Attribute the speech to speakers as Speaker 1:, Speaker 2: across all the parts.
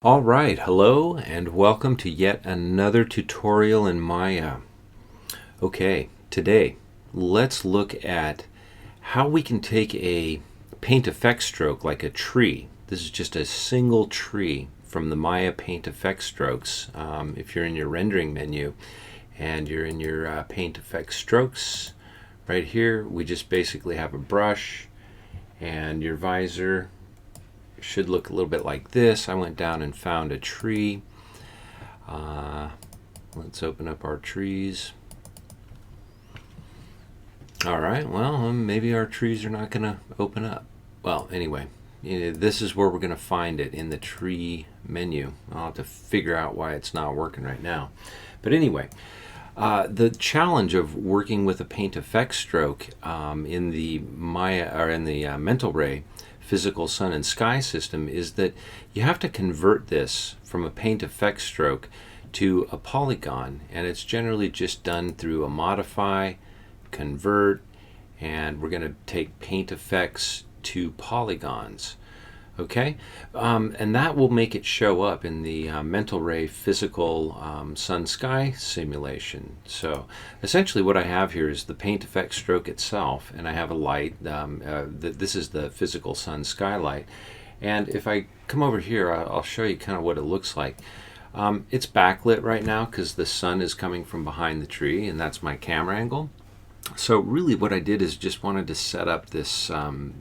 Speaker 1: All right, hello and welcome to yet another tutorial in Maya. Okay, today let's look at how we can take a paint effect stroke like a tree. This is just a single tree from the Maya paint effect strokes. If you're in your rendering menu and you're in your paint effect strokes, right here we just basically have a brush and your visor should look a little bit like this. I went down and found a tree. Let's open up our trees. All right, well, maybe our trees are not going to open up. Well, anyway, this is where we're going to find it, in the tree menu. I'll have to figure out why it's not working right now. But anyway, the challenge of working with a paint effect stroke in the Maya or in the Mental Ray physical sun and sky system is that you have to convert this from a paint effect stroke to a polygon, and it's generally just done through a modify, convert, and we're going to take paint effects to polygons. Okay, and that will make it show up in the Mental Ray physical sun-sky simulation. So essentially what I have here is the paint effect stroke itself, and I have a light. This is the physical sun-sky light. And if I come over here, I'll show you kind of what it looks like. It's backlit right now because the sun is coming from behind the tree, and that's my camera angle. So really what I did is just wanted to set up this,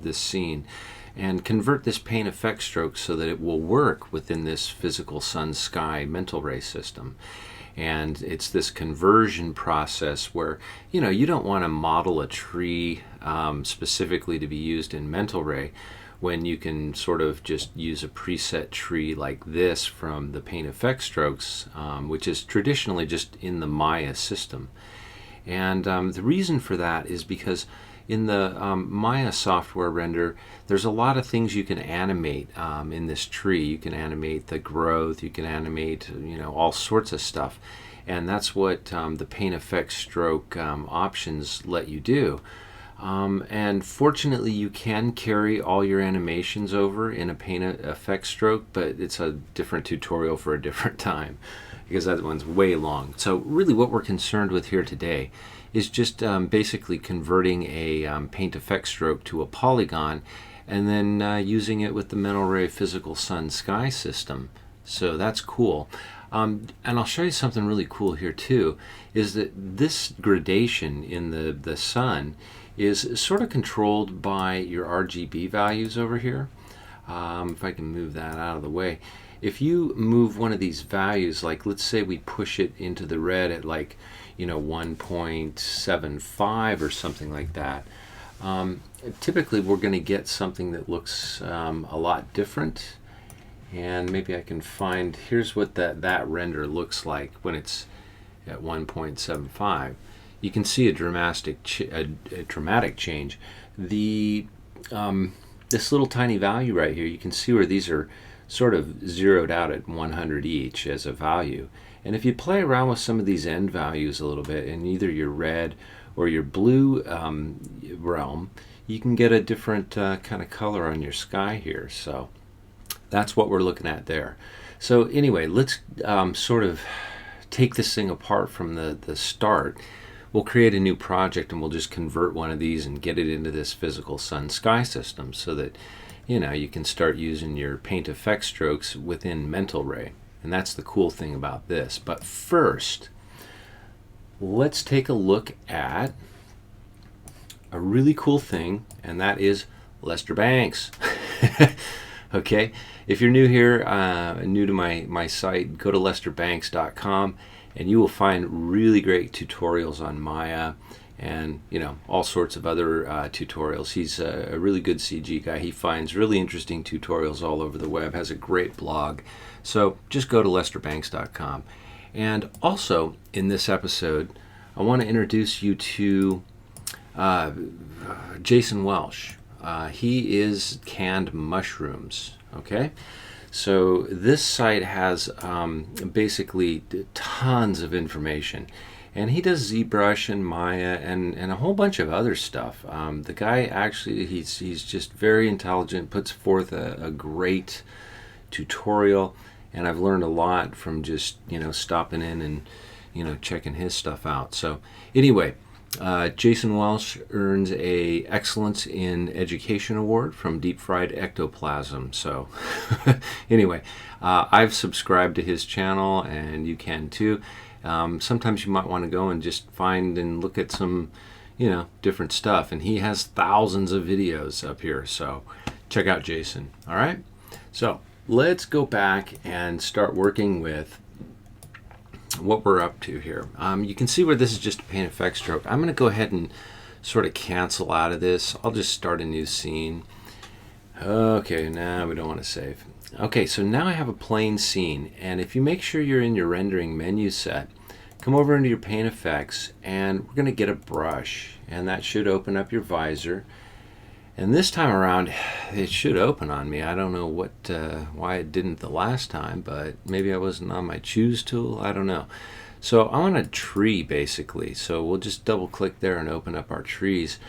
Speaker 1: this scene and convert this paint effect stroke so that it will work within this physical sun-sky mental ray system. And it's this conversion process where, you don't want to model a tree specifically to be used in mental ray when you can sort of just use a preset tree like this from the paint effect strokes, which is traditionally just in the Maya system. And the reason for that is because in the Maya software render, there's a lot of things you can animate in this tree. You can animate the growth, you can animate, all sorts of stuff. And that's what the paint effect stroke options let you do. And fortunately, you can carry all your animations over in a paint effect stroke, but it's a different tutorial for a different time because that one's way long. So really what we're concerned with here today is just basically converting a paint effect stroke to a polygon and then using it with the Mental Ray physical sun-sky system. So that's cool. And I'll show you something really cool here too, is that this gradation in the sun is sort of controlled by your RGB values over here. If I can move that out of the way. If you move one of these values, like let's say we push it into the red at 1.75 or something like that, typically we're going to get something that looks a lot different. And maybe I can find, here's what that render looks like when it's at 1.75. You can see a dramatic change. This little tiny value right here, you can see where these are sort of zeroed out at 100 each as a value. And if you play around with some of these end values a little bit in either your red or your blue realm, you can get a different kind of color on your sky here. So that's what we're looking at there. So anyway, let's sort of take this thing apart from the start. We'll create a new project and we'll just convert one of these and get it into this physical sun-sky system so that you can start using your paint effect strokes within Mental Ray. And that's the cool thing about this. But first, let's take a look at a really cool thing, and that is Leicester Banks. Okay, if you're new here, new to my site, go to leicesterbanks.com and you will find really great tutorials on Maya and all sorts of other tutorials. He's a really good CG guy. He finds really interesting tutorials all over the web, has a great blog. So just go to leicesterbanks.com. And also in this episode, I want to introduce you to Jason Welsh. He is Canned Mushrooms. Okay, so this site has basically tons of information. And he does ZBrush and Maya and a whole bunch of other stuff. The guy actually, he's just very intelligent, puts forth a great tutorial, and I've learned a lot from just, stopping in and, checking his stuff out. So anyway, Jason Welsh earns a Excellence in Education Award from Deep Fried Ectoplasm. So anyway, I've subscribed to his channel, and you can too. Sometimes you might want to go and just find and look at some, different stuff. And he has thousands of videos up here. So check out Jason. All right. So let's go back and start working with what we're up to here. You can see where this is just a paint effect stroke. I'm going to go ahead and sort of cancel out of this. I'll just start a new scene. Okay, now we don't want to save. Okay, so now I have a plain scene, and if you make sure you're in your rendering menu set, come over into your paint effects, and we're going to get a brush, and that should open up your visor. And this time around, it should open on me. I don't know why it didn't the last time, but maybe I wasn't on my choose tool. I don't know. So I want a tree, basically. So we'll just double click there and open up our trees.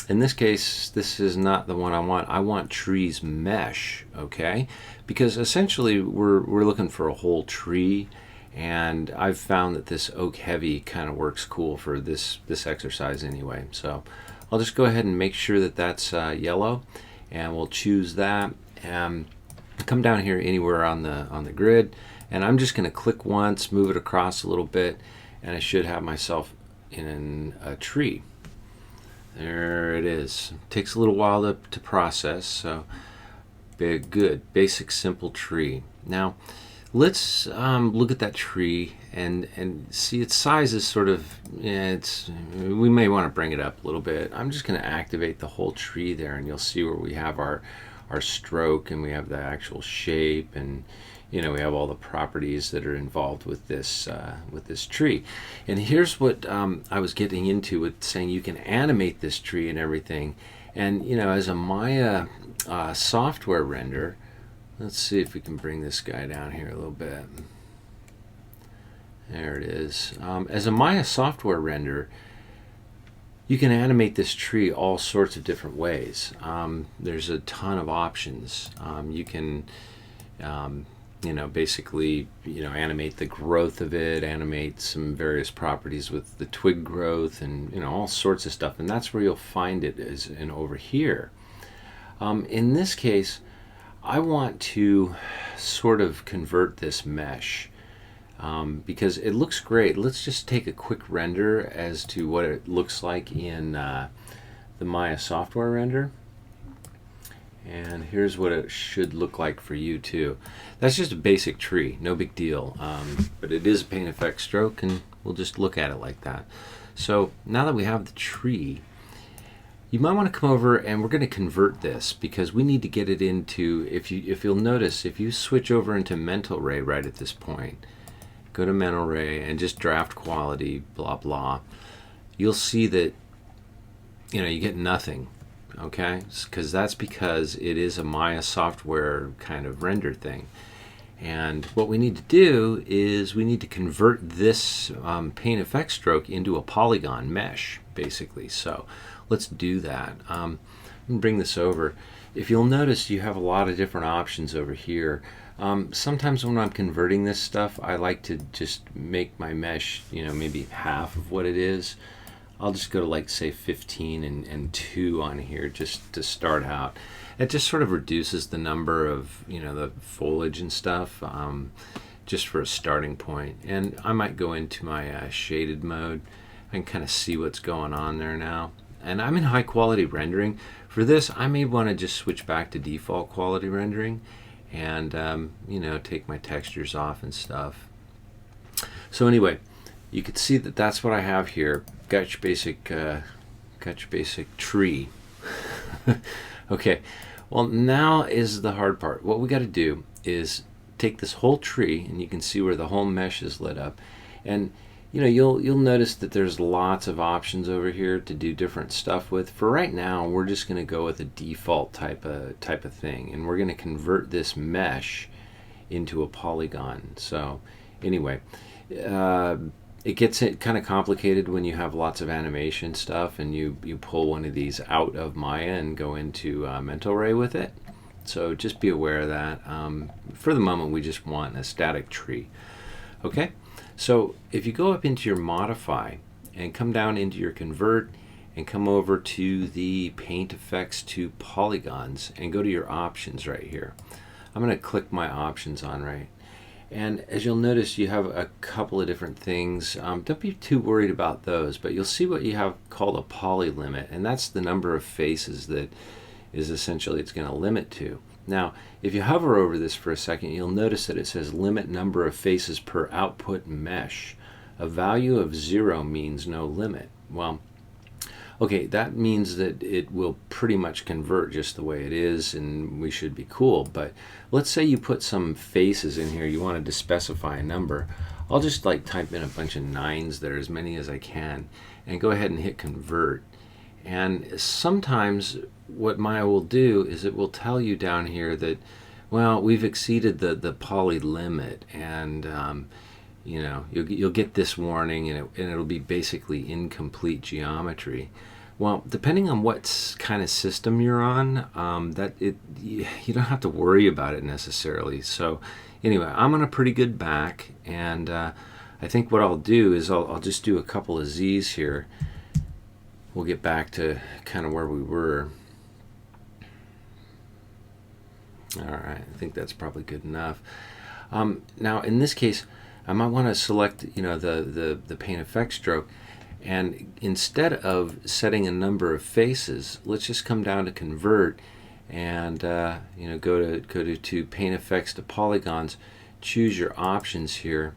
Speaker 1: In this case, this is not the one I want. I want trees mesh, okay? Because essentially we're looking for a whole tree, and I've found that this oak heavy kind of works cool for this exercise anyway. So I'll just go ahead and make sure that that's yellow, and we'll choose that. Come down here anywhere on the grid, and I'm just going to click once, move it across a little bit, and I should have myself in a tree. There it is. Takes a little while to process, so good. Basic, simple tree. Now, let's look at that tree and see its size is sort of, we may want to bring it up a little bit. I'm just going to activate the whole tree there, and you'll see where we have our stroke, and we have the actual shape, and we have all the properties that are involved with this tree. And here's what I was getting into with saying you can animate this tree and everything. And as a Maya software render, let's see if we can bring this guy down here a little bit. There it is. As a Maya software render, you can animate this tree all sorts of different ways. There's a ton of options. You can basically, animate the growth of it, animate some various properties with the twig growth, and, all sorts of stuff. And that's where you'll find it is over here. In this case, I want to sort of convert this mesh because it looks great. Let's just take a quick render as to what it looks like in the Maya software render. And here's what it should look like for you too. That's just a basic tree, no big deal. But it is a paint effect stroke, and we'll just look at it like that. So now that we have the tree, you might want to come over, and we're going to convert this because we need to get it into, if you'll notice, if you switch over into mental ray right at this point, go to mental ray and just draft quality, blah, blah, you'll see that, you get nothing. Okay, that's because it is a Maya software kind of render thing. And what we need to do is we need to convert this paint effect stroke into a polygon mesh, basically. So let's do that. I'm going to bring this over. If you'll notice, you have a lot of different options over here. Sometimes when I'm converting this stuff, I like to just make my mesh, maybe half of what it is. I'll just go to, like, say 15 and 2 on here just to start out. It just sort of reduces the number of, the foliage and stuff, just for a starting point. And I might go into my shaded mode and kind of see what's going on there now. And I'm in high quality rendering. For this, I may want to just switch back to default quality rendering and, take my textures off and stuff. So anyway, you can see that that's what I have here. Got your basic tree. Okay, well, now is the hard part. What we got to do is take this whole tree, and you can see where the whole mesh is lit up, and you'll notice that there's lots of options over here to do different stuff with. For right now, we're just going to go with a default type of thing, and we're going to convert this mesh into a polygon. So anyway, it gets kind of complicated when you have lots of animation stuff and you pull one of these out of Maya and go into mental ray with it. So just be aware of that. For the moment, we just want a static tree. Okay, so if you go up into your modify and come down into your convert and come over to the paint effects to polygons and go to your options right here. I'm going to click my options on right. And as you'll notice, you have a couple of different things. Don't be too worried about those, but you'll see what you have called a poly limit, and that's the number of faces that is essentially it's going to limit to. Now, if you hover over this for a second, you'll notice that it says limit number of faces per output mesh. A value of 0 means no limit. Well, okay, that means that it will pretty much convert just the way it is, and we should be cool. But let's say you put some faces in here, you wanted to specify a number. I'll just like type in a bunch of 9s there, as many as I can, and go ahead and hit convert. And sometimes what Maya will do is it will tell you down here that, well, we've exceeded the poly limit, and you know, you'll get this warning, and it'll be basically incomplete geometry. Well, depending on what kind of system you're on, you don't have to worry about it necessarily. So anyway, I'm on a pretty good back, and I think what I'll do is I'll just do a couple of Z's here. We'll get back to kind of where we were. All right, I think that's probably good enough. Now in this case, I might want to select, you know, the paint effect stroke, and instead of setting a number of faces, let's just come down to convert, and you know, go to paint effects to polygons, choose your options here,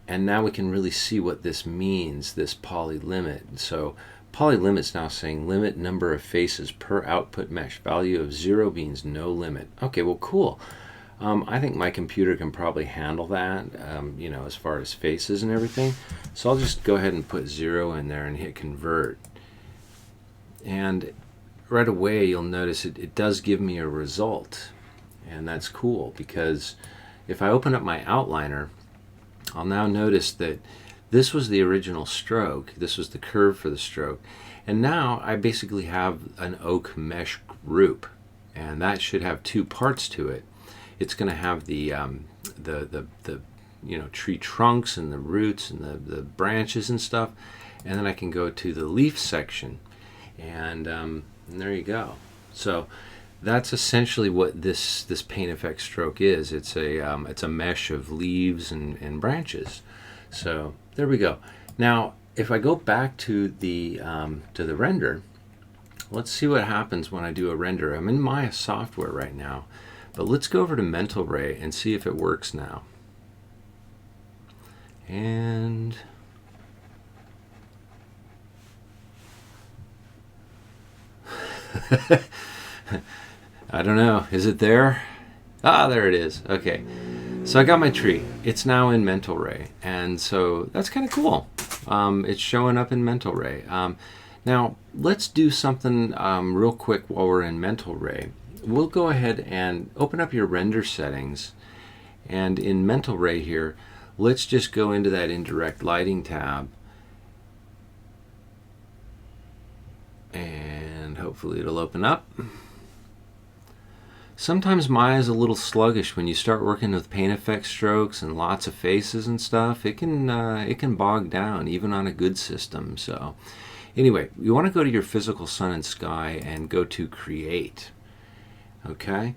Speaker 1: and now we can really see what this means, this poly limit. So poly limit's now saying limit number of faces per output mesh. Value of 0 means no limit. Okay, well, cool. I think my computer can probably handle that, you know, as far as faces and everything. So I'll just go ahead and put 0 in there and hit convert. And right away you'll notice it does give me a result. And that's cool, because if I open up my outliner, I'll now notice that this was the original stroke. This was the curve for the stroke. And now I basically have an oak mesh group, and that should have 2 parts to it. It's going to have the you know, tree trunks and the roots and the branches and stuff, and then I can go to the leaf section, and there you go. So that's essentially what this paint effect stroke is. It's a mesh of leaves and branches. So there we go. Now if I go back to the render, let's see what happens when I do a render. I'm in Maya software right now. But let's go over to Mental Ray and see if it works now. And I don't know, is it there? Ah, there it is. Okay, so I got my tree. It's now in Mental Ray, and so that's kind of cool. It's showing up in Mental Ray. Now let's do something real quick while we're in Mental Ray. We'll go ahead and open up your render settings, and in Mental Ray here, let's just go into that indirect lighting tab, and hopefully it'll open up. Sometimes Maya is a little sluggish when you start working with paint effect strokes and lots of faces and stuff. It can bog down even on a good system. So anyway, you want to go to your physical sun and sky and go to create. Okay,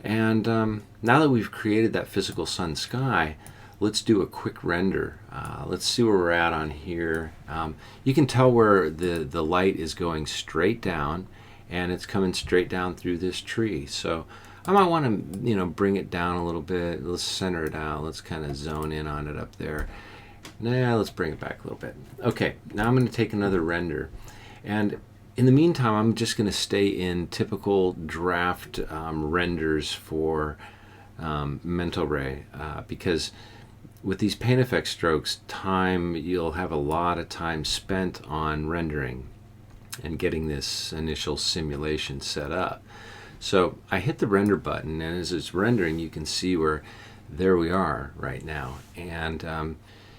Speaker 1: and now that we've created that physical sun sky, let's do a quick render. Let's see where we're at on here. You can tell where the light is going straight down, and it's coming straight down through this tree. So I might want to, you know, bring it down a little bit. Let's center it out. Let's kind of zone in on it up there. Now let's bring it back a little bit. Okay, now I'm going to take another render, and in the meantime, I'm just going to stay in typical draft renders for Mental Ray, because with these paint effect strokes, you'll have a lot of time spent on rendering and getting this initial simulation set up. So I hit the render button, and as it's rendering, you can see where there we are right now. And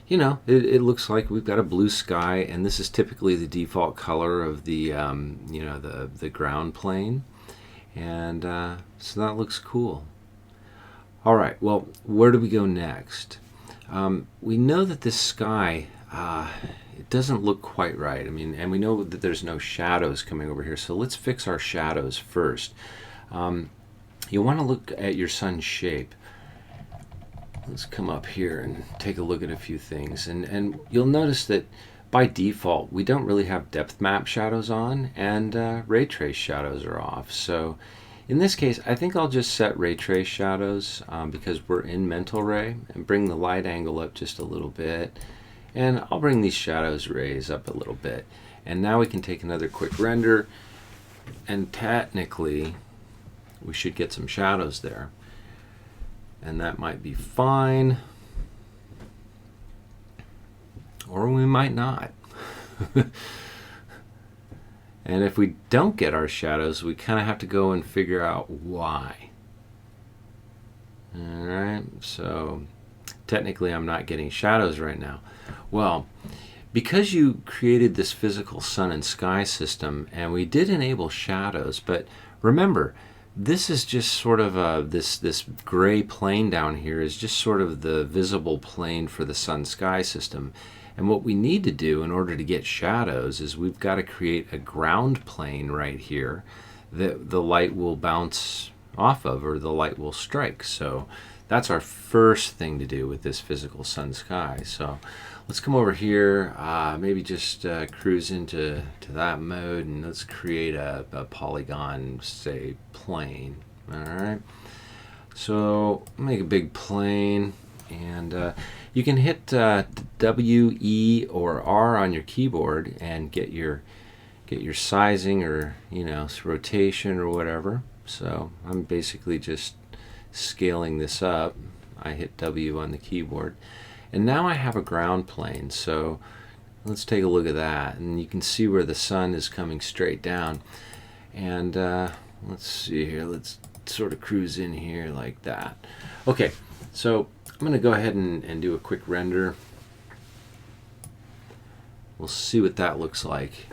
Speaker 1: you know, it looks like we've got a blue sky, and this is typically the default color of the you know, the ground plane. And so that looks cool. All right, well, where do we go next? We know that this sky, it doesn't look quite right. I mean, and we know that there's no shadows coming over here, so let's fix our shadows first. You want to look at your sun's shape. Let's come up here and take a look at a few things. And you'll notice that by default, we don't really have depth map shadows on, and ray trace shadows are off. So in this case, I think I'll just set ray trace shadows because we're in mental ray, and bring the light angle up just a little bit. And I'll bring these shadows rays up a little bit. And now we can take another quick render, and technically we should get some shadows there. And that might be fine, or we might not. And if we don't get our shadows, we kind of have to go and figure out why. All right, so technically I'm not getting shadows right now. Well, because you created this physical sun and sky system, and we did enable shadows, but remember, this is just sort of this gray plane down here is just sort of the visible plane for the sun-sky system. And what we need to do in order to get shadows is we've got to create a ground plane right here that the light will bounce off of, or the light will strike. So that's our first thing to do with this physical sun-sky. So let's come over here, maybe just cruise into that mode, and let's create a polygon, say, plane. All right. So make a big plane, and you can hit W, E, or R on your keyboard and get your sizing, or rotation or whatever. So I'm basically just scaling this up. I hit W on the keyboard. And now I have a ground plane, so let's take a look at that. And you can see where the sun is coming straight down. And let's see here, let's sort of cruise in here like that. Okay, so I'm going to go ahead and do a quick render. We'll see what that looks like.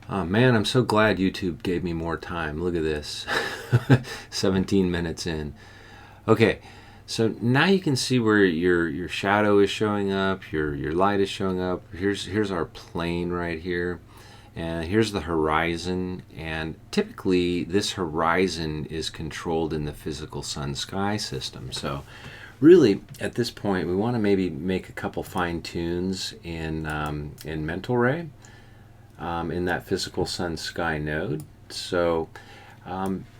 Speaker 1: Oh man, I'm so glad YouTube gave me more time. Look at this. 17 minutes in. Okay. So now you can see where your shadow is showing up, your light is showing up. Here's our plane right here, and here's the horizon. And typically this horizon is controlled in the physical sun-sky system. So really at this point we want to maybe make a couple fine tunes in mental ray in that physical sun-sky node. So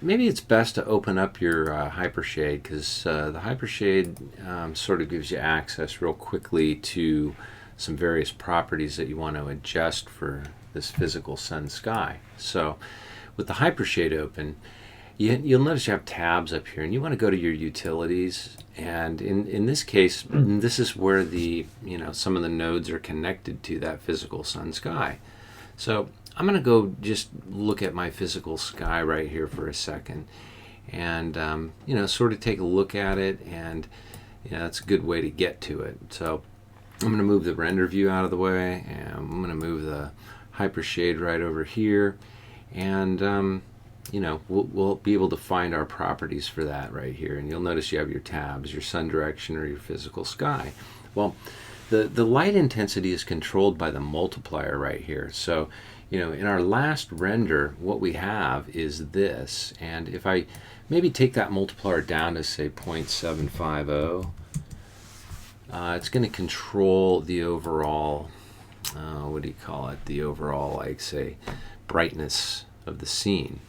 Speaker 1: maybe it's best to open up your Hypershade, because the Hypershade sort of gives you access real quickly to some various properties that you want to adjust for this physical sun-sky. So with the Hypershade open, you'll notice you have tabs up here, and you want to go to your utilities. And in this case, this is where the some of the nodes are connected to that physical sun-sky. So I'm going to go just look at my physical sky right here for a second, and sort of take a look at it, and that's a good way to get to it. So I'm going to move the render view out of the way, and I'm going to move the Hypershade right over here, and we'll be able to find our properties for that right here. And you'll notice you have your tabs, your sun direction, or your physical sky. Well, the light intensity is controlled by the multiplier right here. So in our last render, what we have is this. And if I maybe take that multiplier down to, say, 0.750, it's going to control the overall, what do you call it? The overall, like, say, brightness of the scene.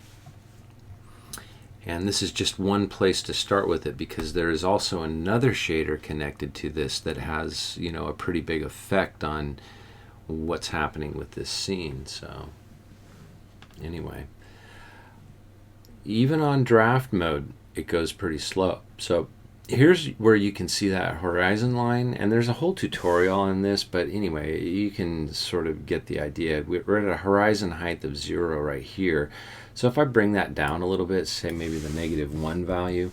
Speaker 1: And this is just one place to start with it, because there is also another shader connected to this that has, a pretty big effect on what's happening with this scene. So anyway, even on draft mode, it goes pretty slow. So here's where you can see that horizon line, and there's a whole tutorial on this, but anyway, you can sort of get the idea. We're at a horizon height of 0 right here. So if I bring that down a little bit, say maybe the -1 value,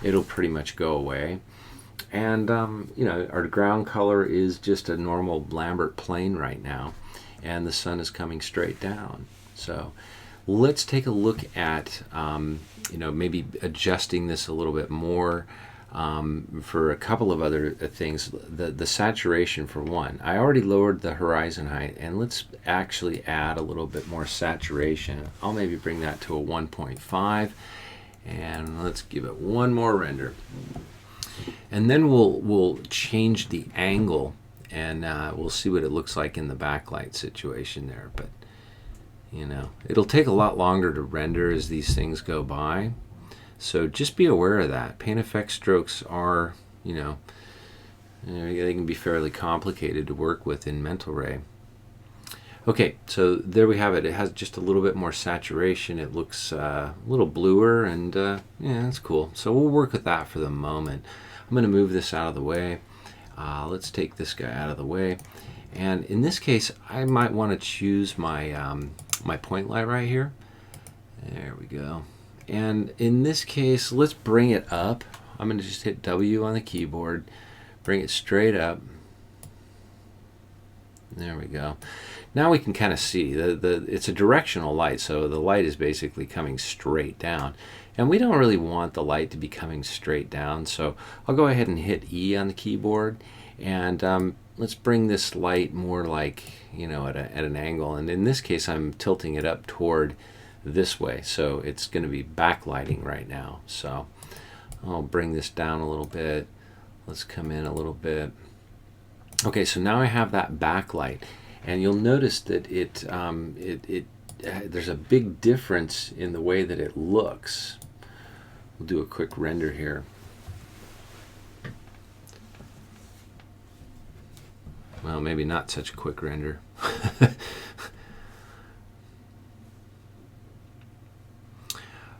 Speaker 1: it'll pretty much go away. And our ground color is just a normal Lambert plane right now, and the sun is coming straight down. So let's take a look at maybe adjusting this a little bit more for a couple of other things. The saturation, for one. I already lowered the horizon height, and let's actually add a little bit more saturation. I'll maybe bring that to a 1.5, and let's give it one more render. And then we'll change the angle, and we'll see what it looks like in the backlight situation there. But it'll take a lot longer to render as these things go by. So just be aware of that. Paint effect strokes are, they can be fairly complicated to work with in Mental Ray. Okay, so there we have it. It has just a little bit more saturation. It looks a little bluer, and yeah, that's cool. So we'll work with that for the moment. I'm going to move this out of the way. Let's take this guy out of the way. And in this case, I might want to choose my, my point light right here. There we go. And in this case, let's bring it up. I'm going to just hit W on the keyboard, bring it straight up. There we go. Now we can kind of see it's a directional light, so the light is basically coming straight down. And we don't really want the light to be coming straight down, so I'll go ahead and hit E on the keyboard, and let's bring this light more like, at an angle. And in this case, I'm tilting it up toward this way, so it's going to be backlighting right now. So I'll bring this down a little bit. Let's come in a little bit. Okay, so now I have that backlight, and you'll notice that there's a big difference in the way that it looks. We'll do a quick render here. Well, maybe not such a quick render.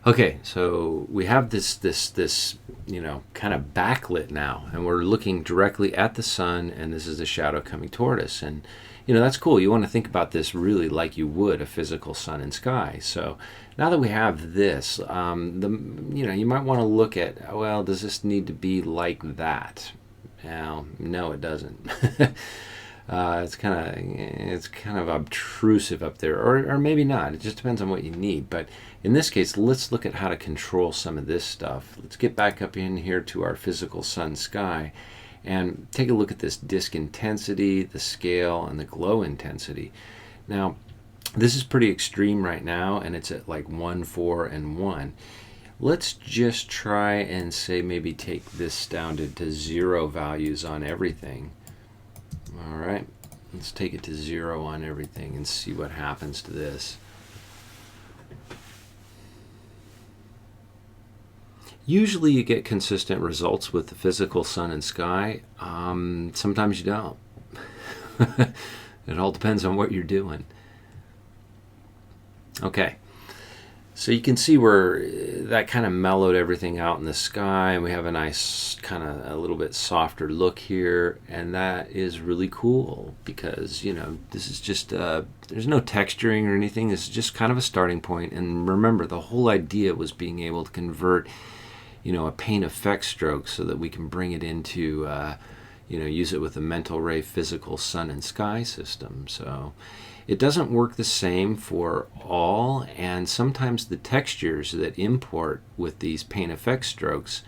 Speaker 1: Okay, so we have this kind of backlit now, and we're looking directly at the sun, and this is the shadow coming toward us. And that's cool. You want to think about this really like you would a physical sun and sky. So now that we have this, you might want to look at, well, does this need to be like that? Well, no, it doesn't. It's kind of obtrusive up there, or maybe not. It just depends on what you need. But in this case, let's look at how to control some of this stuff. Let's get back up in here to our physical sun sky and take a look at this disk intensity, the scale, and the glow intensity. Now, this is pretty extreme right now, and it's at like 1, 4, and 1. Let's just try and say maybe take this down to 0 values on everything. All right, let's take it to 0 on everything and see what happens to this. Usually you get consistent results with the physical sun and sky. Sometimes you don't. It all depends on what you're doing. Okay, so you can see where that kind of mellowed everything out in the sky, and we have a nice kind of a little bit softer look here, and that is really cool because this is just there's no texturing or anything. This is just kind of a starting point. And remember, the whole idea was being able to convert a paint effect stroke so that we can bring it into use it with a Mental Ray physical sun and sky system. So it doesn't work the same for all, and sometimes the textures that import with these paint effect strokes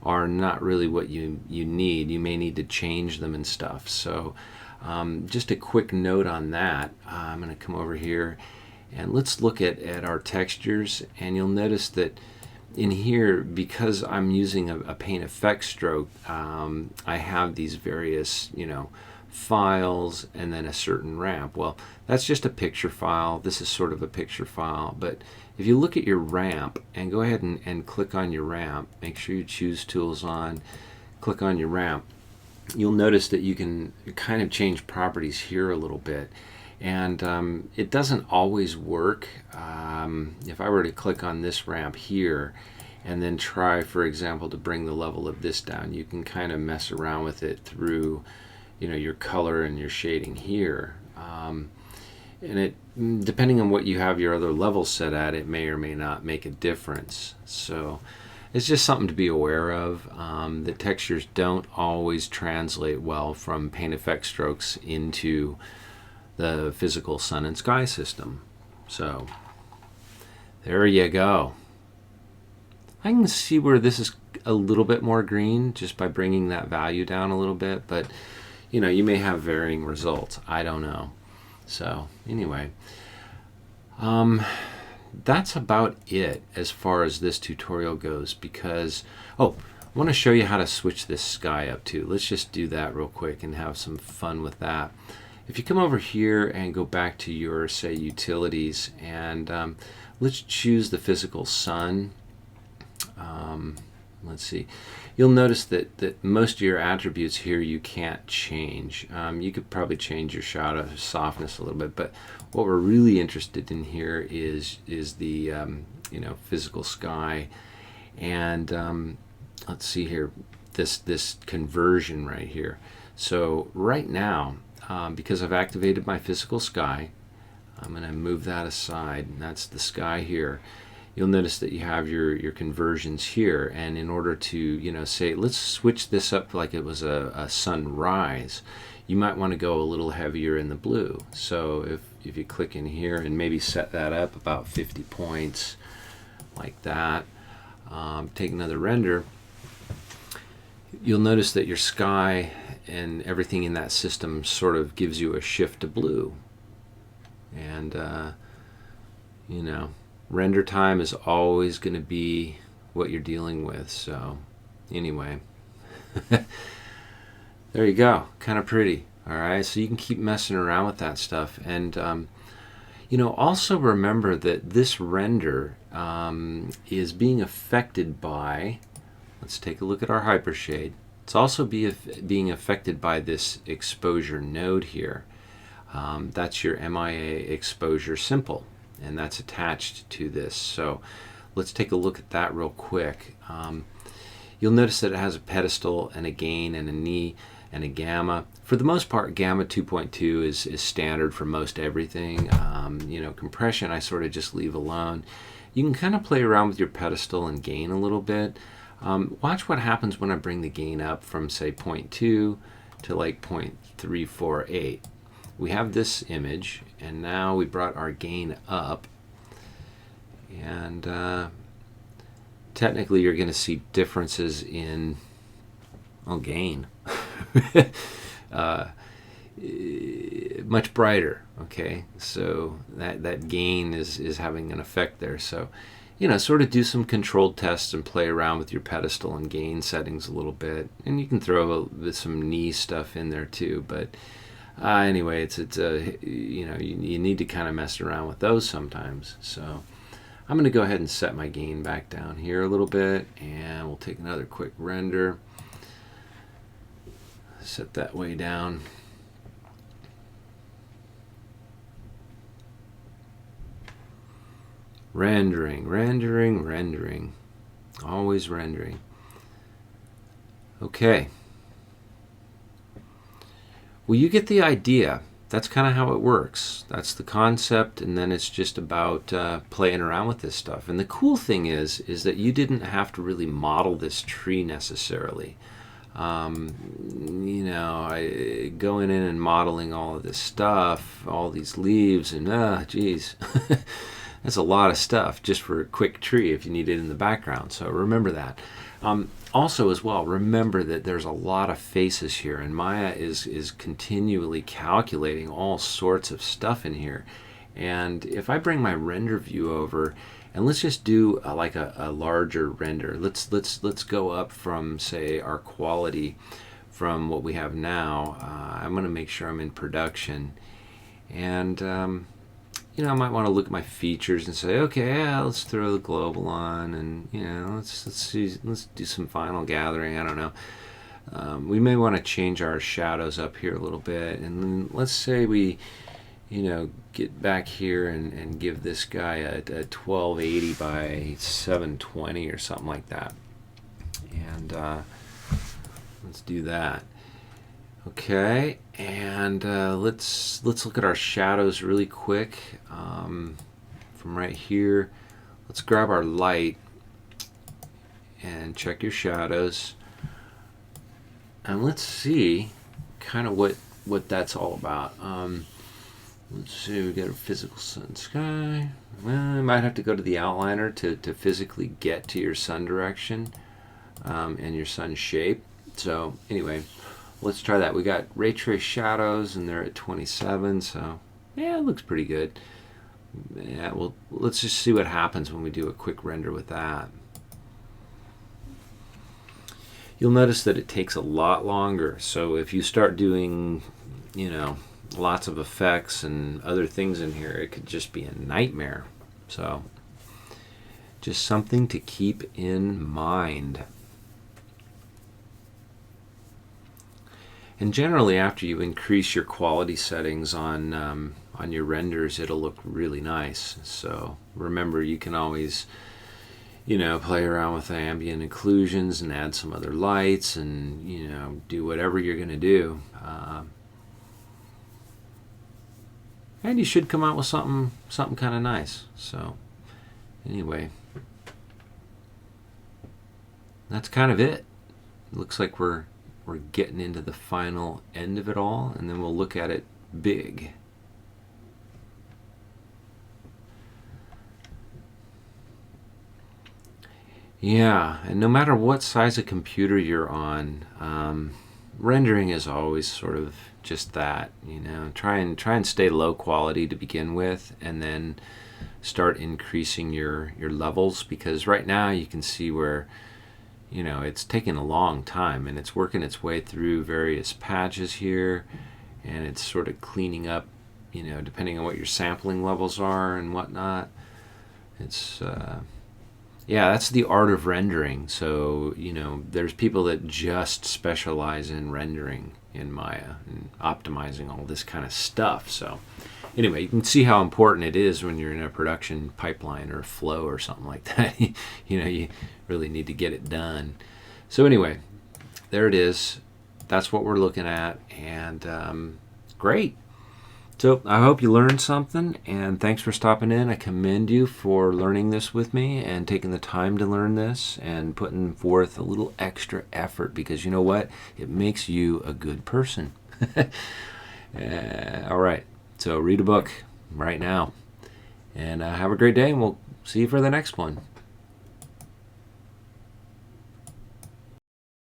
Speaker 1: are not really what you need. You may need to change them and stuff. So just a quick note on that. I'm going to come over here and let's look at our textures, and you'll notice that in here, because I'm using a paint effect stroke, I have these various files and then a certain ramp. Well, that's just a picture file. This is sort of a picture file, but if you look at your ramp and go ahead and click on your ramp, make sure you choose Tools on, click on your ramp, you'll notice that you can kind of change properties here a little bit. And it doesn't always work. If I were to click on this ramp here and then try, for example, to bring the level of this down, you can kind of mess around with it through your color and your shading here. And it, depending on what you have your other levels set at, it may or may not make a difference. So it's just something to be aware of. The textures don't always translate well from paint effect strokes into the physical sun and sky system. So There you go. I can see where this is a little bit more green just by bringing that value down a little bit, but you know, you may have varying results. I don't know. So anyway, that's about it as far as this tutorial goes, because, oh, I want to show you how to switch this sky up too. Let's just do that real quick and have some fun with that. If you come over here and go back to your, say, utilities, and let's choose the physical sun. Let's see. You'll notice that most of your attributes here you can't change. You could probably change your shadow softness a little bit, but what we're really interested in here is the you know, physical sky, and let's see here, this conversion right here. So right now, because I've activated my physical sky, I'm going to move that aside, and that's the sky here. You'll notice that you have your conversions here, and in order to, you know, say, let's switch this up like it was a sunrise, you might want to go a little heavier in the blue. So if you click in here and maybe set that up about 50 points like that, take another render, you'll notice that your sky and everything in that system sort of gives you a shift to blue. And you know, render time is always going to be what you're dealing with. So anyway, there you go. Kind of pretty. All right, so you can keep messing around with that stuff. And you know, also remember that this render is being affected by, let's take a look at our Hypershade. It's also being affected by this exposure node here. That's your MIA exposure simple, and that's attached to this. So let's take a look at that real quick. You'll notice that it has a pedestal and a gain and a knee and a gamma. For the most part, gamma 2.2 is standard for most everything. You know, compression I sort of just leave alone. You can kind of play around with your pedestal and gain a little bit. Watch what happens when I bring the gain up from, say, 0.2 to like 0.348. We have this image, and now we brought our gain up, and technically you're going to see differences in, well, gain. Much brighter. Okay, so that gain is having an effect there. So, you know, sort of do some controlled tests and play around with your pedestal and gain settings a little bit, and you can throw some knee stuff in there too. But anyway, it's you know, you need to kind of mess around with those sometimes. So I'm going to go ahead and set my gain back down here a little bit, and we'll take another quick render. Set that way down. Rendering, rendering, rendering. Always rendering. Okay. Well, you get the idea. That's kind of how it works. That's the concept, and then it's just about playing around with this stuff. And the cool thing is that you didn't have to really model this tree necessarily. You know, going in and modeling all of this stuff, all these leaves, and geez, that's a lot of stuff just for a quick tree if you need it in the background. So remember that. Also, as well, remember that there's a lot of faces here, and Maya is continually calculating all sorts of stuff in here. And if I bring my render view over, and let's just do like a larger render. Let's go up from, say, our quality from what we have now. I'm going to make sure I'm in production, and you know, I might want to look at my features and say, okay, yeah, let's throw the global on, and you know, let's do some final gathering. I don't know. We may want to change our shadows up here a little bit, and then let's say we, you know, get back here and give this guy a 1280 by 720 or something like that. And let's do that. Okay, and let's look at our shadows really quick. From right here, let's grab our light and check your shadows, and let's see kind of what that's all about. Let's see, we got a physical sun sky. Well, you might have to go to the outliner to physically get to your sun direction and your sun shape. So anyway, let's try that. We got ray trace shadows and they're at 27, so yeah, it looks pretty good. Yeah, well, let's just see what happens when we do a quick render with that. You'll notice that it takes a lot longer. So if you start doing, you know, lots of effects and other things in here, it could just be a nightmare. So just something to keep in mind. And generally, after you increase your quality settings on your renders, it'll look really nice. So remember, you can always, you know, play around with the ambient occlusions and add some other lights and, you know, do whatever you're going to do. And you should come out with something kind of nice. So anyway, that's kind of it. Looks like we're getting into the final end of it all, and then we'll look at it big. Yeah, and no matter what size of computer you're on, rendering is always sort of just that, you know. Try and stay low quality to begin with, and then start increasing your levels, because right now you can see where, you know, it's taking a long time and it's working its way through various patches here, and it's sort of cleaning up, you know, depending on what your sampling levels are and whatnot. It's yeah, that's the art of rendering. So, you know, there's people that just specialize in rendering in Maya and optimizing all this kind of stuff. So anyway, you can see how important it is when you're in a production pipeline or a flow or something like that. You know, you really need to get it done. So anyway, there it is. That's what we're looking at, and great. So I hope you learned something, and thanks for stopping in. I commend you for learning this with me and taking the time to learn this and putting forth a little extra effort, because you know what? It makes you a good person. All right, so read a book right now, and have a great day, and we'll see you for the next one.